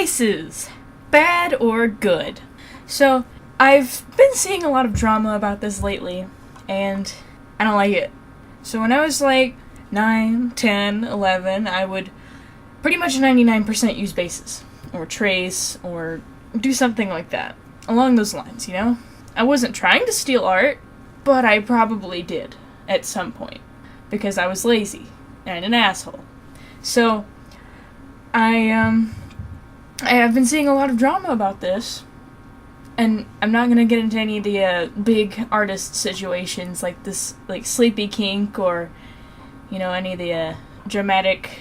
Bases, bad or good? So, I've been seeing a lot of drama about this lately, and I don't like it. So when I was like 9, 10, 11, I would pretty much 99% use bases, or trace, or do something like that. Along those lines, you know? I wasn't trying to steal art, but I probably did, at some point. Because I was lazy, and an asshole. So, I have been seeing a lot of drama about this, and I'm not gonna get into any of the big artist situations like this, like Sleepy Kink, or, you know, any of the dramatic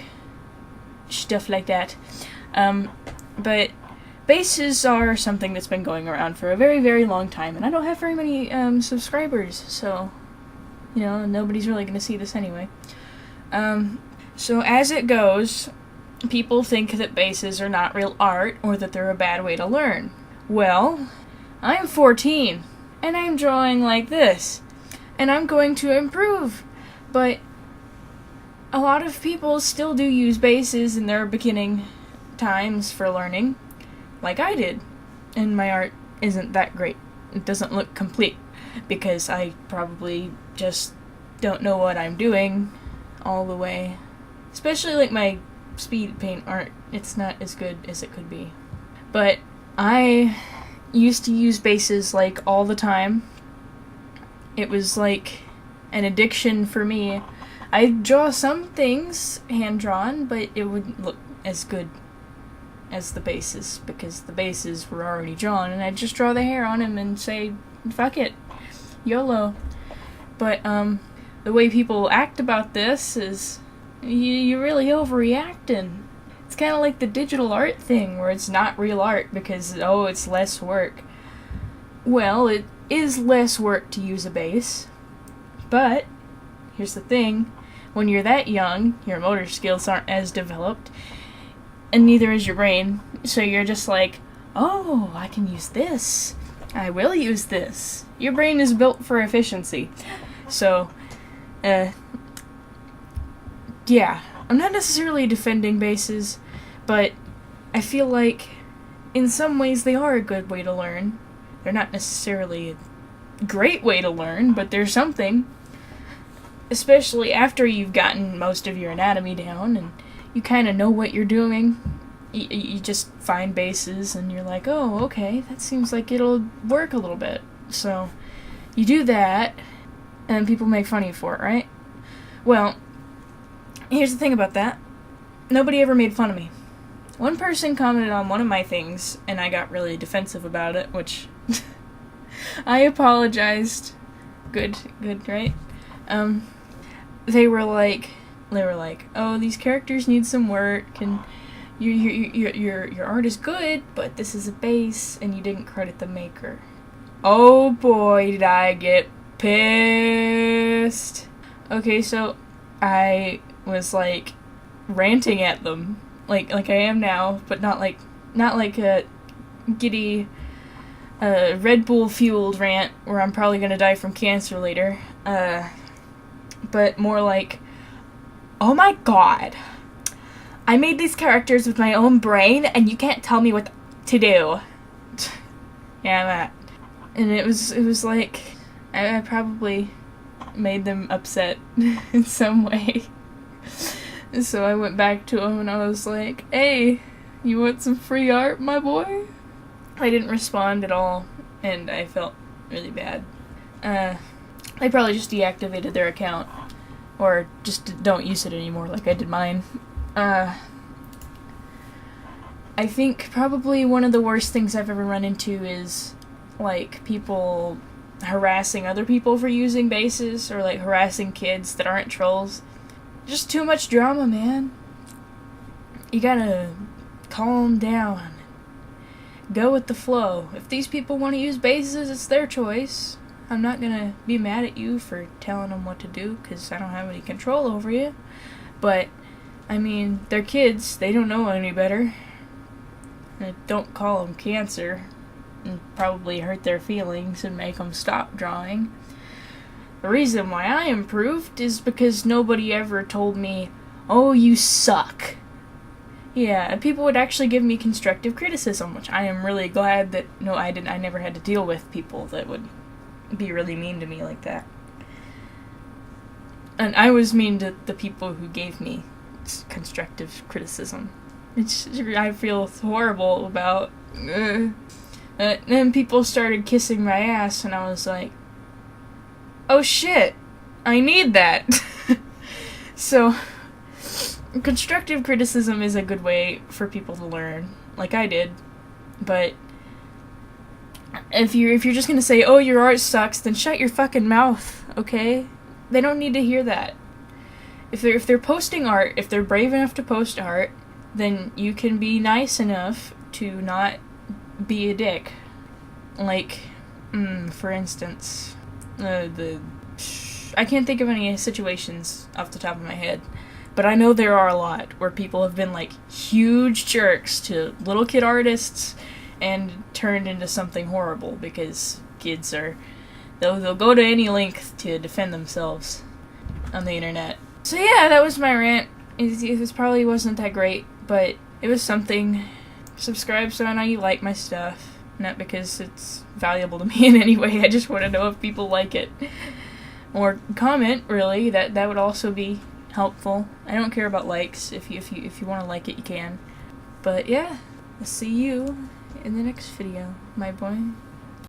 stuff like that. But bases are something that's been going around for a very, very long time, and I don't have very many subscribers, so, you know, nobody's really gonna see this anyway. So as it goes, people think that bases are not real art, or that they're a bad way to learn. Well, I'm 14, and I'm drawing like this, and I'm going to improve, but a lot of people still do use bases in their beginning times for learning, like I did, and my art isn't that great. It doesn't look complete, because I probably just don't know what I'm doing all the way. Especially like my speed paint art, it's not as good as it could be. But I used to use bases like all the time. It was like an addiction for me. I'd draw some things hand-drawn, but it wouldn't look as good as the bases, because the bases were already drawn, and I'd just draw the hair on him and say, fuck it, YOLO. But the way people act about this is, you're really overreacting. It's kind of like the digital art thing, where it's not real art because, oh, it's less work. Well, it is less work to use a base, but here's the thing. When you're that young, your motor skills aren't as developed, and neither is your brain, so you're just like, oh, I can use this. I will use this. Your brain is built for efficiency. So, yeah, I'm not necessarily defending bases, but I feel like in some ways they are a good way to learn. They're not necessarily a great way to learn, but they're something. Especially after you've gotten most of your anatomy down and you kind of know what you're doing. You just find bases and you're like, oh, okay, that seems like it'll work a little bit. So you do that, and people make fun of you for it, right? Well, here's the thing about that. Nobody ever made fun of me. One person commented on one of my things, and I got really defensive about it, which I apologized. Good, right? They were like, oh, these characters need some work, and your art is good, but this is a base, and you didn't credit the maker. Oh boy, did I get pissed. Okay, so I was like ranting at them, like I am now, but not like a giddy Red Bull fueled rant where I'm probably gonna die from cancer later. But more like, oh my god, I made these characters with my own brain, and you can't tell me what to do. Yeah, that. And it was like, I probably made them upset in some way. So I went back to him and I was like, hey, you want some free art, my boy? I didn't respond at all, and I felt really bad. They probably just deactivated their account, or just don't use it anymore like I did mine. I think probably one of the worst things I've ever run into is, like, people harassing other people for using bases, or, like, harassing kids that aren't trolls. Just too much drama, man. You gotta calm down. Go with the flow. If these people want to use bases, it's their choice. I'm not gonna be mad at you for telling them what to do, because I don't have any control over you. But, I mean, they're kids. They don't know any better. Don't call them cancer, and probably hurt their feelings and make them stop drawing. The reason why I improved is because nobody ever told me, oh, you suck. Yeah, people would actually give me constructive criticism, which I am really glad that I never had to deal with people that would be really mean to me like that. And I was mean to the people who gave me constructive criticism. I feel horrible about. And then people started kissing my ass, and I was like, "Oh shit, I need that." So, constructive criticism is a good way for people to learn, like I did. But if you're just gonna say, "Oh, your art sucks," then shut your fucking mouth, okay? They don't need to hear that. If they're posting art, if they're brave enough to post art, then you can be nice enough to not be a dick. Like, for instance, I can't think of any situations off the top of my head, but I know there are a lot where people have been like huge jerks to little kid artists and turned into something horrible because kids are they'll go to any length to defend themselves on the internet. So yeah, that was my rant. It probably wasn't that great, but it was something. Subscribe so I know you like my stuff. Not because it's valuable to me in any way, I just want to know if people like it. Or comment, really, that would also be helpful. I don't care about likes. If you want to like it, you can. But yeah, I'll see you in the next video, my boy.